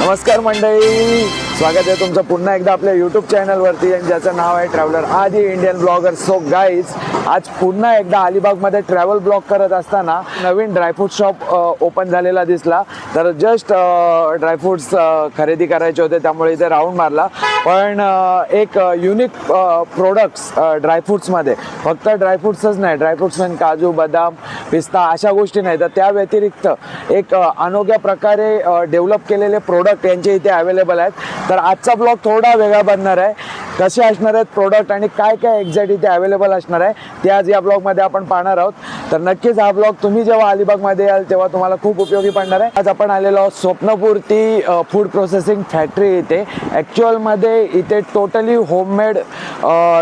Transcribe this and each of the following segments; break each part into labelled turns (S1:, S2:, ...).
S1: नमस्कार मंडळी, स्वागत आहे तुमचं पुन्हा एकदा आपल्या यूट्यूब चॅनलवरती आणि ज्याचं नाव आहे ट्रॅव्हलर आदी इंडियन ब्लॉगर. सो गाईज, आज पुन्हा एकदा अलिबागमध्ये ट्रॅव्हल ब्लॉग करत असताना नवीन ड्रायफ्रूट शॉप ओपन झालेला दिसला. तर जस्ट ड्रायफ्रूट्स खरेदी करायचे होते, त्यामुळे इथे राऊंड मारला. पण एक युनिक प्रोडक्ट्स ड्रायफ्रूट्समध्ये, फक्त ड्रायफ्रूट्सच नाही, ड्रायफ्रूट्समध्ये काजू, बदाम, पिस्ता अशा गोष्टी नाही, तर त्या व्यतिरिक्त एक अनोख्या प्रकारे डेव्हलप केलेले प्रोडक्ट यांचे इथे अवेलेबल आहेत. तर आजचा ब्लॉग थोडा वेगळा बनणार आहे. कसे असणार आहेत प्रोडक्ट आणि काय काय एक्झॅक्ट इथे अवेलेबल असणार आहे ते आज या ब्लॉगमध्ये आपण पाहणार आहोत. तर नक्कीच हा ब्लॉग तुम्ही जेव्हा अलिबागमध्ये याल तेव्हा तुम्हाला खूप उपयोगी पडणार आहे. आज आपण आलेलो आहोत स्वप्नपूर्ती फूड प्रोसेसिंग फॅक्टरी इथे. ॲक्च्युअलमध्ये इथे टोटली होममेड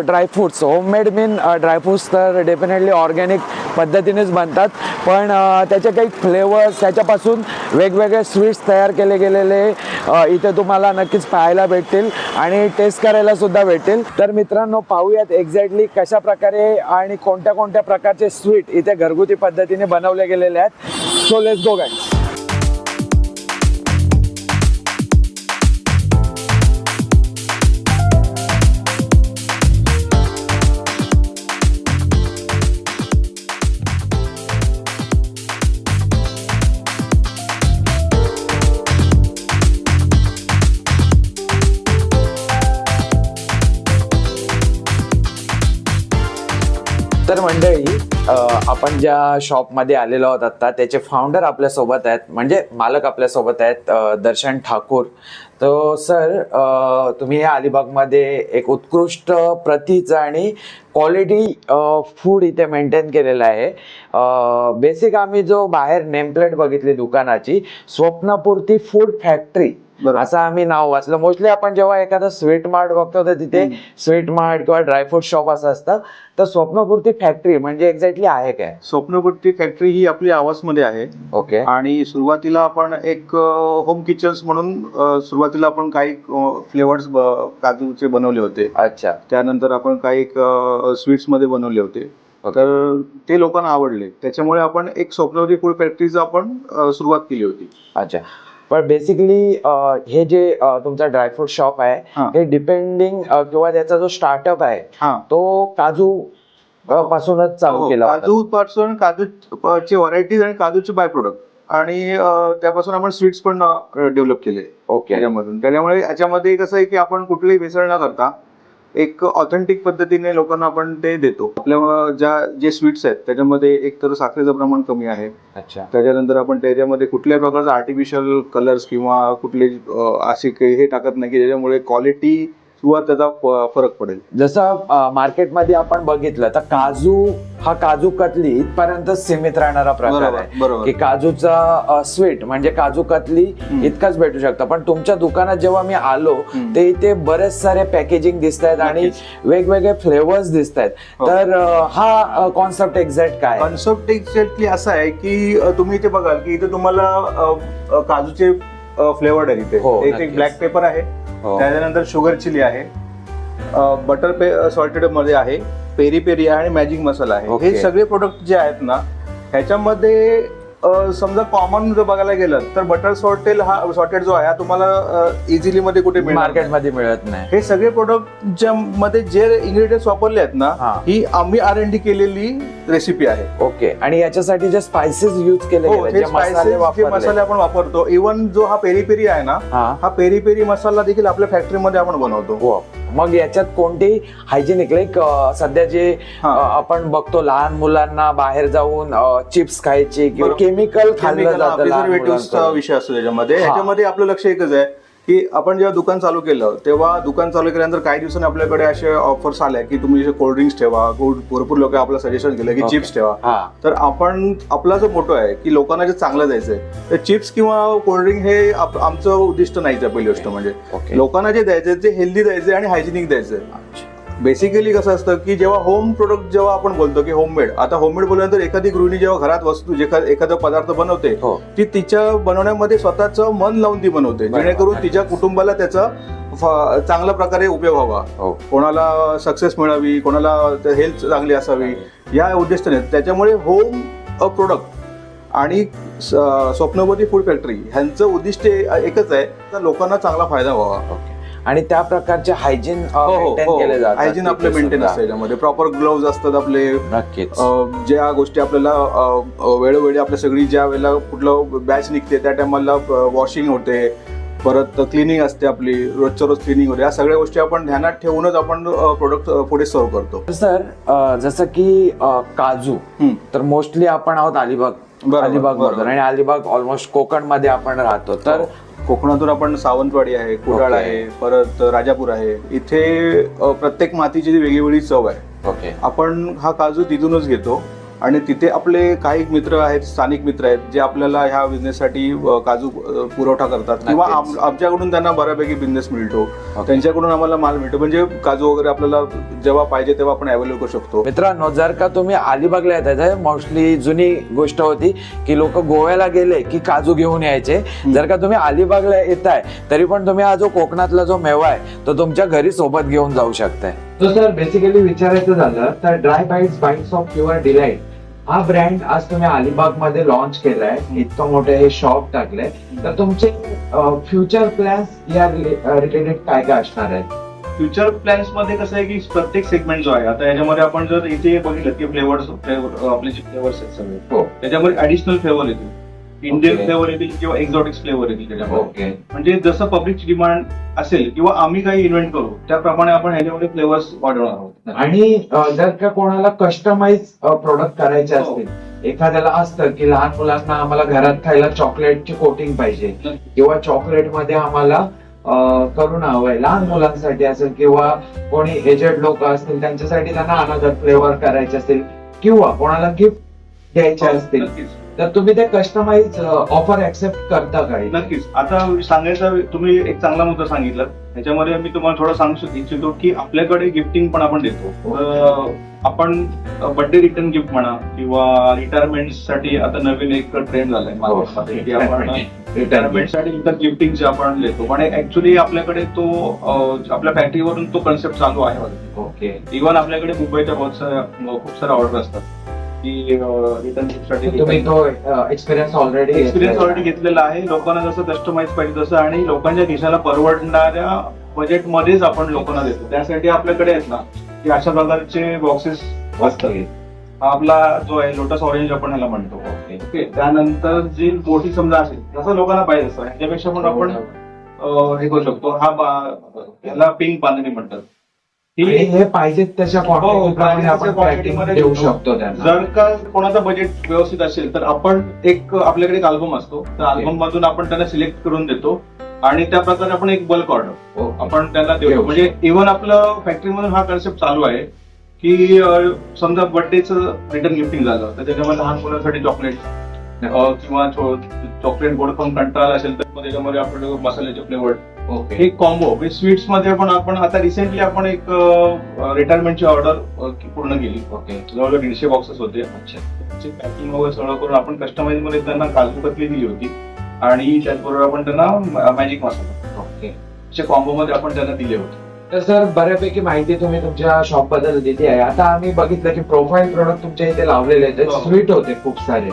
S1: ड्रायफ्रूट्स, होममेड मीन ड्रायफ्रूट्स तर डेफिनेटली ऑर्गॅनिक पद्धतीनेच बनतात, पण त्याचे काही फ्लेवर्स, त्याच्यापासून वेगवेगळे स्वीट्स तयार केले गेलेले इथे तुम्हाला नक्कीच पाहायला भेटतील आणि टेस्ट करायला सुद्धा भेटेल. तर मित्रांनो, पाहूयात एक्झॅक्टली कशा प्रकारे आणि कोणत्या कोणत्या प्रकारचे स्वीट इथे घरगुती पद्धतीने बनवले गेलेले आहेत. So let's go guys. तर मंडळी, आपण ज्या शॉपमध्ये आलेलो आहोत आता, त्याचे फाउंडर आपल्यासोबत आहेत, म्हणजे मालक आपल्यासोबत आहेत, दर्शन ठाकूर. तो सर, तुम्ही या अलिबागमध्ये एक उत्कृष्ट प्रतीचं आणि क्वालिटी फूड इथे मेंटेन केलेलं आहे. बेसिक आम्ही जो बाहेर नेमप्लेट बघितली दुकानाची, स्वप्नपूर्ती फूड फॅक्टरी असं आम्ही नाव वाचलं. मोस्टली आपण जेव्हा एखादा स्वीट मार्ट बघतो तर तिथे स्वीट मार्ट किंवा ड्रायफ्रूट शॉप असं असतं. तर स्वप्नपूर्ती फॅक्टरी म्हणजे एक्झॅक्टली आहे काय?
S2: स्वप्नपूर्ती फॅक्टरी ही आपली आवासमध्ये आहे.
S1: ओके.
S2: आणि सुरुवातीला आपण एक होम किचन्स म्हणून सुरुवातीला आपण काही फ्लेवर्स काजूचे बनवले होते.
S1: अच्छा.
S2: त्यानंतर आपण काही स्वीट्स मध्ये बनवले होते. तर ते लोकांना आवडले, त्याच्यामुळे आपण एक स्वप्नपूर्ती फूड फॅक्टरीचं आपण सुरुवात केली होती.
S1: अच्छा. पण बेसिकली हे जे तुमचा ड्रायफ्रूट शॉप आहे, हे डिपेंडिंग किंवा त्याचा जो स्टार्टअप आहे तो काजू पासूनच चालू केला.
S2: काजू पासून, काजूची व्हरायटीज आणि काजूचे बाय प्रोडक्ट आणि त्यापासून आपण स्वीट्स पण डेव्हलप केले.
S1: ओके.
S2: त्याच्यामुळे याच्यामध्ये कसं आहे की आपण कुठलीही भेसळ न करता एक ऑथेंटिक पद्धतीने लोकांना आपण ते देतो. आपल्या जे स्वीट्स आहेत त्याच्यामध्ये एक तर साखरेचं प्रमाण कमी आहे.
S1: अच्छा.
S2: त्याच्यानंतर आपण त्याच्यामध्ये कुठल्याही प्रकारचा आर्टिफिशियल कलर्स किंवा कुठले असे काही हे टाकत नाही की ज्याच्यामुळे क्वालिटी किंवा त्याचा फरक पडेल.
S1: जसं मार्केटमध्ये आपण बघितलं तर काजू हा काजू कतली इथपर्यंत सीमित राहणारा प्रकार आहे की काजूचा स्वीट म्हणजे काजू कतली इतकाच भेटू शकतं. पण तुमच्या दुकानात जेव्हा मी आलो ते इथे बरेच सारे पॅकेजिंग दिसत आहेत आणि वेगवेगळे फ्लेवर्स दिसत आहेत. तर हा कॉन्सेप्ट एक्झॅक्ट काय?
S2: कॉन्सेप्ट एक्झॅक्टली असा आहे की तुम्ही इथे बघाल की इथे तुम्हाला काजूचे फ्लेवर्ड आहे. इथे एक ब्लॅक पेपर आहे, त्याच्यानंतर शुगर चिली आहे, बटर सॉल्टेड मध्ये आहे, पेरी पेरी आहे आणि मॅजिक मसाला आहे. हे सगळे प्रोडक्ट जे आहेत ना, ह्याच्यामध्ये समजा कॉमन जर बघायला गेलं तर बटर सॉल्टेड जो आहे तुम्हाला इझिली मध्ये कुठे
S1: मार्केटमध्ये मिळत नाही.
S2: हे सगळे प्रोडक्ट ज्या मध्ये जे इन्ग्रेडियंट्स वापरले आहेत ना, ही आम्ही R&D केलेली रेसिपी आहे.
S1: ओके. आणि याच्यासाठी जे स्पायसेस यूज केले
S2: मसाले आपण वापरतो. इव्हन जो हा पेरी पेरी आहे ना, हा पेरी पेरी मसाला देखील आपल्या फॅक्टरीमध्ये आपण बनवतो.
S1: मग याच्यात कोणती हायजेनिक, लाईक सध्या जे आपण बघतो लहान मुलांना बाहेर जाऊन चिप्स खायचे किंवा केमिकल
S2: प्रिझर्वेटिव्हचा विषय असतो त्याच्यामध्ये. ह्याच्यामध्ये आपलं लक्ष एकच आहे की आपण जेव्हा दुकान चालू केलं तेव्हा दुकान चालू केल्यानंतर काही दिवसांनी आपल्याकडे असे ऑफर्स आल्या की तुम्ही कोल्ड्रिंक्स ठेवा. भरपूर लोक आपलं सजेशन केलं की चिप्स ठेवा. तर आपण आपला जो मोटो आहे की लोकांना जे चांगलं द्यायचंय, तर चिप्स किंवा कोल्ड्रिंक हे आमचं उद्दिष्ट नाहीच आहे. पहिली गोष्ट म्हणजे लोकांना जे द्यायचंय ते हेल्दी द्यायचंय आणि हायजेनिक द्यायचंय. बेसिकली कसं असतं की जेव्हा होम प्रोडक्ट जेव्हा आपण बोलतो की होममेड, आता होममेड बोलल्यानंतर एखादी गृहिणी जेव्हा घरात वस्तू एखादा पदार्थ बनवते ती तिच्या बनवण्यामध्ये स्वतःचं मन लावून ती बनवते, जेणेकरून तिच्या कुटुंबाला त्याचा चांगल्या प्रकारे उपयोग व्हावा, कोणाला सक्सेस मिळावी, कोणाला हेल्थ चांगली असावी या उद्देशाने. त्याच्यामुळे होम प्रोडक्ट आणि स्वप्नवती फूड फॅक्टरी ह्यांचं उद्दिष्ट एकच आहे तर लोकांना चांगला फायदा व्हावा.
S1: आणि त्या प्रकारचे हायजीन मेंटेन केले जातात.
S2: हायजीन आपले मेंटेन असतं याच्यामध्ये, प्रॉपर ग्लोव्ज असतात आपले.
S1: नक्कीच.
S2: ज्या गोष्टी आपल्याला वेळोवेळी आपल्या सगळी ज्या वेळेला कुठलं बॅच निघते त्या टायमाला वॉशिंग होते, परत क्लिनिंग असते आपली, रोजच्या रोज क्लिनिंग होते. या सगळ्या गोष्टी आपण ध्यानात ठेवूनच आपण प्रोडक्ट पुढे सर्व करतो.
S1: सर जसं की काजू तर मोस्टली आपण आहोत अलिबाग मधून, आणि अलिबाग ऑलमोस्ट कोकण मध्ये आपण राहतो. तर
S2: कोकणातून आपण सावंतवाडी आहे, कुडाळ आहे, परत राजापूर आहे. इथे प्रत्येक मातीची वेगळी वेगळी चव आहे.
S1: ओके.
S2: आपण हा काजू तिथूनच घेतो आणि तिथे आपले काही मित्र आहेत, स्थानिक मित्र आहेत, जे आपल्याला ह्या बिझनेससाठी काजू पुरवठा करतात किंवा आमच्याकडून त्यांना बऱ्यापैकी बिझनेस मिळतो. त्यांच्याकडून आम्हाला माल मिळतो. म्हणजे काजू वगैरे आपल्याला जेव्हा पाहिजे तेव्हा आपण अवेलेबल करू शकतो.
S1: मित्रांनो, जर का तुम्ही अलिबागला येताय, मोस्टली जुनी गोष्ट होती की लोक गोव्याला गेले की काजू घेऊन यायचे. जर का तुम्ही अलिबागला येताय तरी पण तुम्ही हा जो कोकणातला जो मेवा आहे तो तुमच्या घरी सोबत घेऊन जाऊ शकताय.
S3: तो सर बेसिकली विचारायचं झालं तर dry bites of pure delight हा ब्रँड आज तुम्ही अलिबाग मध्ये लॉन्च केलाय, इतकं मोठे हे शॉप टाकलंय. तर तुमचे फ्युचर प्लॅन्स या रिलेटेड काय काय असणार आहेत?
S4: फ्युचर प्लॅन्स मध्ये कसं आहे की प्रत्येक सेगमेंट जो आहे, आता याच्यामध्ये आपण जर इथे बघितलं की फ्लेवर्स आपले जे फ्लेवर्स आहेत सगळे,
S3: हो.
S4: त्याच्यामध्ये ऍडिशनल फ्लेवर येतील, इंडियन फ्लेवर येतील किंवा एक्झॉटिक्स फ्लेवर येतील त्याच्यामध्ये.
S3: ओके.
S4: म्हणजे जसं पब्लिकची डिमांड असेल किंवा आम्ही काही इन्व्हेंट करू त्याप्रमाणे आपण ह्याच्यामध्ये फ्लेवर्स वाढवणार आहोत.
S3: आणि जर का कोणाला कस्टमाइज प्रोडक्ट करायचे असतील, एखाद्याला असतं की लहान मुलांना आम्हाला घरात खायला चॉकलेटची कोटिंग पाहिजे किंवा चॉकलेट मध्ये आम्हाला करून हवंय, लहान मुलांसाठी असेल किंवा कोणी एजेड लोक असतील त्यांच्यासाठी त्यांना अनदर फ्लेवर करायचे असतील किंवा कोणाला गिफ्ट द्यायचे असतील,
S4: नक्कीच
S3: तर तुम्ही ते कस्टमाइज ऑफर ऍक्सेप्ट करता का?
S4: नक्कीच. आता सांगायचं, तुम्ही एक चांगला मुद्दा सांगितला. त्याच्यामध्ये मी तुम्हाला थोडं सांगू इच्छितो की आपल्याकडे गिफ्टिंग पण आपण देतो. आपण बर्थडे रिटर्न गिफ्ट म्हणा किंवा रिटायरमेंट साठी आता नवीन एक ट्रेंड झालाय मार्केटमध्ये की आपण रिटायरमेंट साठी इतर गिफ्टिंग आपण देतो. पण ऍक्च्युली आपल्याकडे तो आपल्या फॅक्टरीवरून तो कन्सेप्ट चालू आहे.
S3: ओके.
S4: इव्हन आपल्याकडे मुंबईच्या खूप साऱ्या ऑर्डर असतात की रिटर्न गिफ्ट साठी.
S3: तुम्ही तो एक्सपिरियन्स ऑलरेडी
S4: घेतलेला आहे. लोकांना जसं कस्टमाइज पाहिजे तसं आणि लोकांच्या खिशाला परवडणाऱ्या बजेट मध्येच आपण लोकांना देतो. त्यासाठी आपल्याकडे आहेत ना की अशा प्रकारचे बॉक्सेस असतात. हा आपला जो आहे लोटस ऑरेंज आपण ह्याला म्हणतो. ओके. त्यानंतर जी मोठी समजा असेल जसं लोकांना पाहिजे असतं ह्याच्यापेक्षा पण आपण हे करू शकतो. ह्याला पिंक बांधणी म्हणतात.
S3: हे पाहिजे त्याच्या क्वांटिटीमध्ये आपण पॅकिंग देऊ शकतो त्यांना.
S4: जर का कोणाचा बजेट व्यवस्थित असेल तर आपण आपल्याकडे एक अल्बम असतो, त्या अल्बम मधून आपण त्यांना सिलेक्ट करून देतो आणि त्या प्रकारे आपण एक बल्क ऑर्डर आपण त्यांना देतो. म्हणजे इव्हन आपलं फॅक्टरीमधून हा कन्सेप्ट चालू आहे की समजा बर्थडेचं रिटर्न गिफ्टिंग झालं तर त्याच्यामध्ये लहान मुलांसाठी चॉकलेट किंवा चॉकलेट गोड खाऊन कंटाळा असेल तर त्याच्यामध्ये आपण मसाल्याचे फ्लेवर एक कॉम्बो स्वीट्स मध्ये आपण आता रिसेंटली आपण एक रिटायरमेंटची ऑर्डर पूर्ण केली. जवळजवळ 150 बॉक्सेस होते. पॅकिंग वगैरे सगळं करून आपण कस्टमाइज मध्ये त्यांना काजू कतली दिली होती आणि त्याचबरोबर आपण त्यांना मॅजिक मसाला अशा कॉम्बो मध्ये आपण त्यांना दिले होते.
S3: तर सर बऱ्यापैकी माहिती तुम्ही तुमच्या शॉप बद्दल दिली आहे. आता आम्ही बघितलं की प्रोफाईल प्रोडक्ट तुमच्या इथे लावलेले आहेत, स्वीट होते खूप सारे.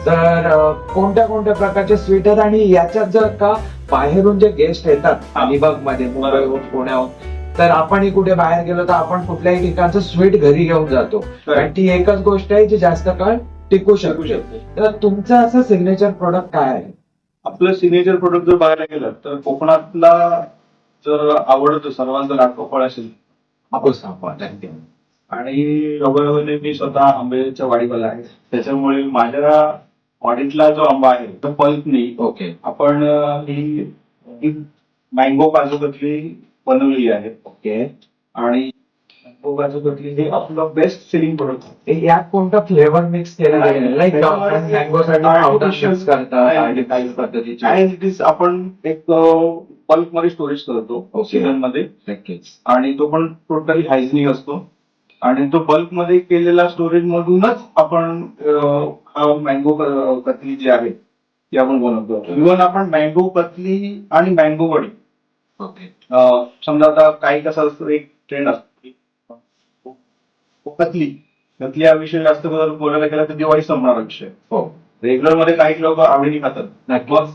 S3: तर कोणत्या कोणत्या प्रकारचे स्वीट आहेत आणि याच्यात जर का बाहेरून जे गेस्ट येतात अलिबाग मध्ये, मुंबईहून, पुण्याहून, तर आपण कुठे बाहेर गेलो तर आपण कुठल्याही ठिकाणचं स्वीट घरी घेऊन जातो आणि ती एकच गोष्ट आहे जी जास्त काळ टिकू शकते. तर तुमचं असं सिग्नेचर प्रोडक्ट काय आहे?
S4: आपलं सिग्नेचर प्रोडक्ट जर बघायला गेलं तर कोकणातला जर आवडतं सर्वांचा लाडको फळ असेल हापूस आंबा. आणि योगायोगाने मी स्वतः आंब्याच्या वाडीवाला आहे, त्याच्यामुळे माझ्या वाडीतला जो आंबा आहे तो पल्पनी आपण ही मँगो काजू कतली बनवली आहे.
S3: ओके.
S4: आणि मँगो काजू कतली हे आपलं बेस्ट सेलिंग प्रोडक्ट आहे.
S3: यात कोणता फ्लेवर मिक्स केला गेला? लाईक मँगो साठी काही पद्धतीचे
S4: आपण एक बल्क मध्ये स्टोरेज करतो सीझन मध्ये आणि तो पण टोटली हायझिनिक असतो आणि तो बल्क मध्ये केलेला स्टोरेज मधूनच आपण मँगो कतली जी आहे ती आपण बनवतो. इव्हन आपण मँगो कतली आणि मँगो वडी समजा आता काही कसं असतं एक ट्रेंड असतो कतली हा विषय जास्त बोलायला गेला तर दिवाळी संपणारा विषय. रेग्युलर मध्ये काही लोक आवडीने खातात.
S3: नक्की.
S4: मग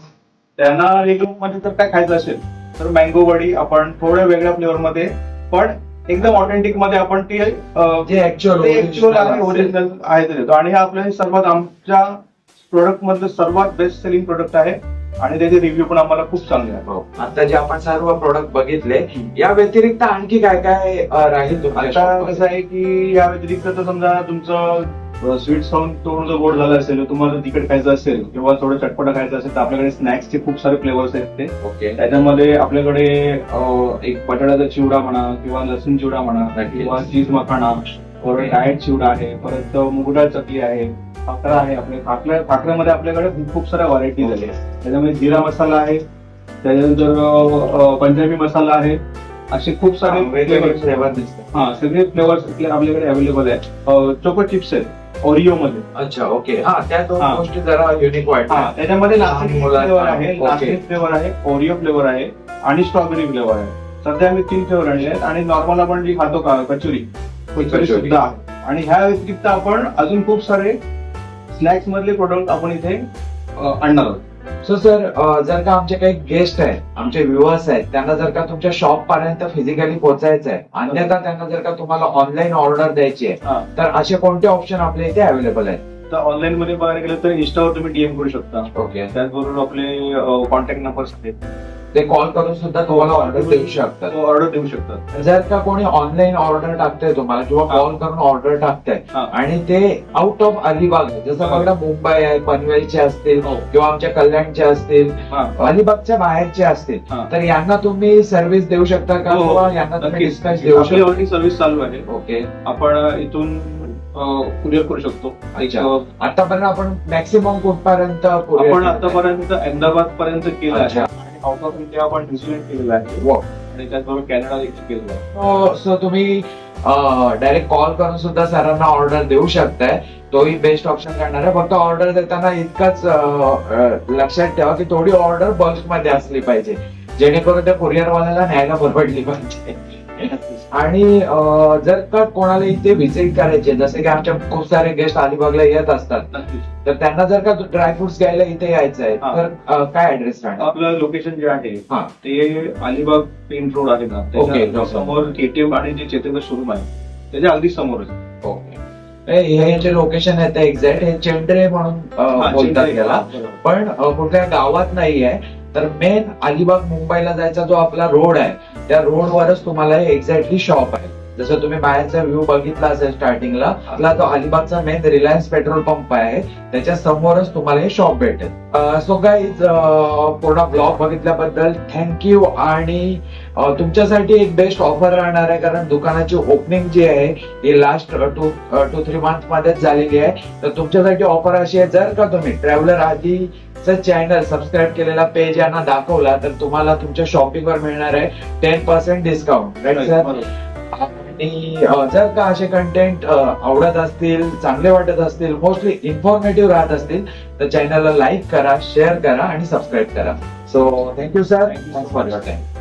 S4: त्यांना रेग्युलर मध्ये जर काय खायचं असेल तर मँगो वडी आपण थोड्या वेगळ्या फ्लेवर मध्ये पण एकदम ऑथेंटिक मध्ये आपण ती
S3: जे
S4: ऍक्च्युअल आहे ओरिजिनल आहे ते देतो. आणि हे आपल्या सर्वात आमच्या प्रोडक्ट मधलं सर्वात बेस्ट सेलिंग प्रोडक्ट आहे आणि त्याचे रिव्ह्यू पण आम्हाला खूप चांगले आहेत.
S3: आता जे आपण सर्व प्रोडक्ट बघितले या व्यतिरिक्त आणखी काय काय राहील तुमच्या
S4: आता
S3: shop मध्ये?
S4: कसं आहे की या व्यतिरिक्त तर समजा तुमचं स्वीट्स खाऊन थोडं जर गोड झालं असेल, तुम्हाला तिखट खायचं असेल किंवा थोडं चटपटा खायचं असेल तर आपल्याकडे स्नॅक्सचे खूप सारे फ्लेवर्स आहेत ते.
S3: ओके.
S4: त्याच्यामध्ये आपल्याकडे एक बटाट्याचा चिवडा म्हणा किंवा लसूण चिवडा म्हणा
S3: नक्कीच.
S4: किंवा चीज मखाना, परत डाएट चिवडा आहे, परत मुगडाळ चकली आहे, खाकरा आहे. खाकऱ्यामध्ये आपल्याकडे खूप साऱ्या व्हरायटीज आहेत. त्याच्यामध्ये जिरा मसाला आहे, त्याच्यानंतर पंजाबी मसाला आहे, असे खूप सारे
S3: वेगवेगळे फ्लेवर दिसतात.
S4: हा सगळे फ्लेवर्स आपल्याकडे अवेलेबल आहे. चोको चिप्स आहेत ओरिओ मध्ये.
S3: अच्छा. ओके. हा त्या दोन
S4: हा.
S3: गोष्टी जरा युनिक वाटतात.
S4: त्याच्यामध्ये नाचणी
S3: लहान मुलांना.
S4: फ्लेवर आहे,
S3: ओके.
S4: नाचणी फ्लेवर आहे, ओरिओ फ्लेवर आहे आणि स्ट्रॉबेरी फ्लेवर आहे. सध्या आम्ही 3 फ्लेवर आणले आहेत. आणि नॉर्मल आपण जी खातो का कचोरी
S3: कचोरी.
S4: सुद्धा आहे. आणि ह्या व्यतिरिक्त आपण अजून खूप सारे स्नॅक्स मधले प्रोडक्ट आपण इथे आणणार आहोत.
S3: सो सर, जर का आमचे काही गेस्ट आहेत, आमचे व्ह्युअर्स आहेत, त्यांना जर का तुमच्या शॉप पर्यंत फिजिकली पोहोचायचं आहे, अन्यथा त्यांना जर का तुम्हाला ऑनलाईन ऑर्डर द्यायची आहे
S4: हा.
S3: तर असे कोणते ऑप्शन आपल्या इथे अवेलेबल आहेत?
S4: तर ऑनलाईन मध्ये बघायला गेलं तर इंस्टावर तुम्ही डीएम करू शकता.
S3: ओके.
S4: त्याचबरोबर आपले कॉन्टॅक्ट नंबर्स आहेत,
S3: ते कॉल करून सुद्धा तुम्हाला ऑर्डर देऊ शकतात.
S4: ऑर्डर देऊ शकतात.
S3: जर का कोणी ऑनलाईन ऑर्डर टाकतंय तुम्हाला किंवा
S4: हा.
S3: कॉल करून ऑर्डर टाकताय
S4: हा.
S3: आणि ते आउट ऑफ अलिबाग आहे, जसं
S4: हा.
S3: बघा मुंबई आहे, पनवेलचे असतील
S4: हो.
S3: किंवा आमच्या कल्याणचे असतील,
S4: हा.
S3: अलिबागच्या बाहेरचे असतील,
S4: हा.
S3: तर यांना तुम्ही सर्व्हिस देऊ शकता का
S4: हो, हो.
S3: किंवा यांना तुम्ही
S4: नक्कीच.
S3: डिस्पॅच देऊ
S4: आपली
S3: शकता?
S4: ऑलरेडी सर्व्हिस चालू आहे.
S3: ओके.
S4: आपण इथून कुरिअर करू शकतो.
S3: अच्छा. आतापर्यंत आपण मॅक्सिमम कुठपर्यंत courier
S4: आपण
S3: केलंय?
S4: आतापर्यंत अहमदाबाद पर्यंत केलं आहे
S3: अच्छा.
S4: आणि आउट ऑफ इंडिया आपण न्यूझीलंड केलेलं आहे
S3: Wow.
S4: आणि त्याचबरोबर कॅनडा देखील केलेलं आहे.
S3: सो तुम्ही डायरेक्ट कॉल करून सुद्धा सरांना ऑर्डर देऊ शकताय. तोही बेस्ट ऑप्शन करणार आहे. फक्त ऑर्डर देताना इतकंच लक्षात ठेवा की थोडी ऑर्डर बल्क मध्ये असली पाहिजे, जेणेकरून त्या कुरिअर वाल्याला न्यायला परवडली पाहिजे. आणि जर का कोणाला इथे व्हिजिट करायचे, जसे की आमच्या खूप सारे गेस्ट अलिबागला येत असतात,
S4: नक्कीच.
S3: तर त्यांना जर का ड्रायफ्रुट्स घ्यायला इथे यायचं आहे
S4: हा.
S3: तर काय ऍड्रेस राहणार?
S4: आपलं लोकेशन जे आहे
S3: हा.
S4: ते अलिबाग पेन रोड आहे ना,
S3: ओके.
S4: त्याच्या समोर केटीएम आणि जे चेतक शोरूम आहे त्याच्या अगदी समोरच.
S3: ओके. हे जे लोकेशन आहे ते एक्झॅक्ट हे चेंड्रे म्हणून बोलतात याला, पण कुठल्या गावात नाहीये. तर मेन अलिबाग मुंबईला जायचा जो आपला रोड आहे त्या रोडवरच तुम्हाला हे एक्झॅक्टली शॉप आहे. जसं तुम्ही बाहेरचा व्ह्यू बघितला असेल स्टार्टिंगला, आपला तो अलिबागचा मेन रिलायन्स पेट्रोल पंप आहे, त्याच्या समोरच तुम्हाला हे शॉप भेटेल. सो गाईज, पूर्ण ब्लॉग बघितल्याबद्दल थँक्यू. आणि तुमच्यासाठी एक बेस्ट ऑफर राहणार आहे, कारण दुकानाची ओपनिंग जी आहे ही लास्ट 2-3 मंथ मध्येच झालेली आहे. तर तुमच्यासाठी ऑफर अशी आहे, जर का तुम्ही ट्रॅव्हलर आधी चॅनल सबस्क्राईब केलेला पेज यांना दाखवला तर तुम्हाला तुमच्या शॉपिंग वर मिळणार आहे 10% डिस्काउंट. Right sir? आणि जर का असे कंटेंट आवडत असतील, चांगले वाटत असतील, मोस्टली इन्फॉर्मेटिव्ह राहत असतील तर चॅनलला लाईक करा, शेअर करा आणि सबस्क्राईब करा. So thank you sir, thanks for your time.